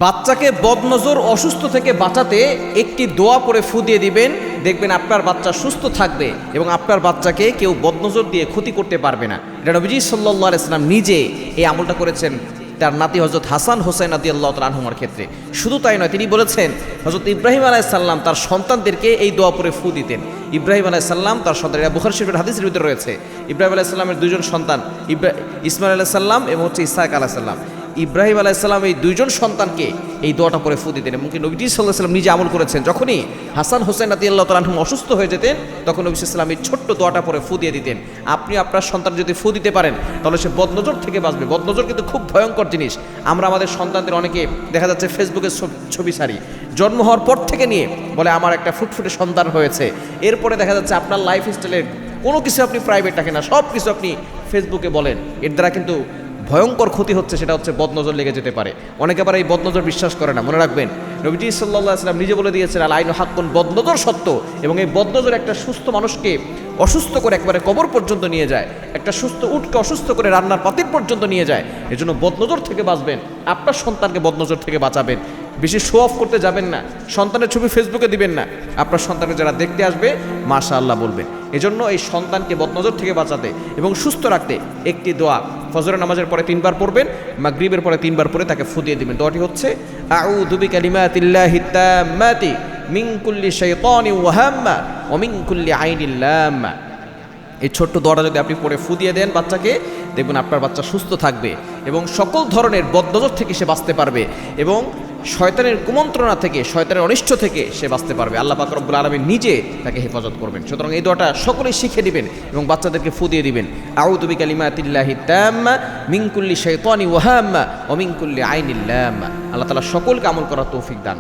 বাচ্চাকে বদনজর অসুস্থ থেকে বাঁচাতে একটি দোয়া পড়ে ফু দিয়ে দিবেন, দেখবেন আপনার বাচ্চা সুস্থ থাকবে এবং আপনার বাচ্চাকে কেউ বদনজর দিয়ে ক্ষতি করতে পারবে না। এটা নবীজি সাল্লাল্লাহু আলাইহি সাল্লাম নিজে এই আমলটা করেছেন তার নাতি হযরত হাসান হোসেন রাদিয়াল্লাহু তাআলা আনহুমার ক্ষেত্রে। শুধু তাই নয়, তিনি বলেছেন হযরত ইব্রাহিম আলাইহিস সালাম তার সন্তানদেরকে এই দোয়া পড়ে ফু দিতেন। ইব্রাহিম আলাইহিস সালাম তার সন্তান, এটা বুখারী শরীফের হাদিসের ভিতরে রয়েছে। ইব্রাহিম আলাইহিস সালামের দুইজন সন্তান, ইসমাঈল আলাইহিস সালাম এবং ইসহাক আলাইহিস সালাম। ইব্রাহিম আলাইহিস সালাম এই দুইজন সন্তানকে এই দোয়াটা পরে ফু দিতেন এবং নবীজি সাল্লাল্লাহু আলাইহি ওয়াসাল্লাম নিজে আমল করেছেন। যখনই হাসান হোসেন রাদিয়াল্লাহু তাআলা আনহুম অসুস্থ হয়ে যেতেন, তখন নবী সাল্লাল্লাহু আলাইহি ওয়াসাল্লাম এই ছোট্ট দোয়াটা পরে ফু দিয়ে দিতেন। আপনি আপনার সন্তান যদি ফু দিতে পারেন তাহলে সে বদনজর থেকে বাঁচবে। বদনজর কিন্তু খুব ভয়ঙ্কর জিনিস। আমরা আমাদের সন্তানদের অনেকে দেখা যাচ্ছে ফেসবুকে ছবি ছাড়ি, জন্ম হওয়ার পর থেকে নিয়ে বলে আমার একটা ফুটফুটে সন্তান হয়েছে। এরপরে দেখা যাচ্ছে আপনার লাইফ স্টাইলের কোনো কিছু আপনি প্রাইভেট রাখেন না, সব কিছু আপনি ফেসবুকে বলেন। এর দ্বারা কিন্তু ভয়ঙ্কর ক্ষতি হচ্ছে, সেটা হচ্ছে বদনজর লেগে যেতে পারে। অনেকে আবার এই বদনজর বিশ্বাস করে না। মনে রাখবেন, নবীজি সাল্লাল্লাহু আলাইহি ওয়াসাল্লাম নিজে বলে দিয়েছেন আল আইনু হাক্কুন, বদনজর সত্য। এবং এই বদনজর একটা সুস্থ মানুষকে অসুস্থ করে একবারে কবর পর্যন্ত নিয়ে যায়, একটা সুস্থ উটকে অসুস্থ করে রান্নার পাতিল পর্যন্ত নিয়ে যায়। এজন্য বদনজর থেকে বাঁচবেন, আপনার সন্তানকে বদনজর থেকে বাঁচাবেন। বেশি শো অফ করতে যাবেন না, সন্তানের ছবি ফেসবুকে দিবেন না। আপনার সন্তানকে যারা দেখতে আসবে মাশাআল্লাহ বলবেন। এজন্য এই সন্তানকে বদনজর থেকে বাঁচাতে এবং সুস্থ রাখতে একটি দোয়া ফজরের নামাজের পরে 3 বার পড়বেন, মাগরিবের পরে 3 বার পড়ে তাকে ফু দিয়ে দিবেন। দোয়াটি হচ্ছে আউযু বিকালিমাতিল্লাহি তাম্মাতি মিন কুল্লি শাইতানি ওয়া হাম্মা ওয়া মিন কুল্লি আইনিল লাম্মা। এই ছোট্ট দোয়াটা যদি আপনি পড়ে ফু দিয়ে দেন বাচ্চাকে, দেখবেন আপনার বাচ্চা সুস্থ থাকবে এবং সকল ধরনের বদনজর থেকে সে বাঁচতে পারবে এবং শয়তানের কুমন্ত্রণা থেকে, শয়তানের অনিষ্ট থেকে সে বাঁচতে পারবে। আল্লাহ পাক রব্বুল আলামিন নিজে তাকে হেফাজত করবেন। সুতরাং এই দোয়াটা সকলেই শিখে দিবেন এবং বাচ্চাদেরকে ফু দিয়ে দিবেন। আউযু বিকালিমাতিল্লাহি তাম্মা মিন কুল্লি শাইতানি ওয়া হাম্মা ওয়া মিন কুল্লি আইনিল লাম্মা। আল্লাহ তাআলা সকলকে আমল করার তৌফিক দান।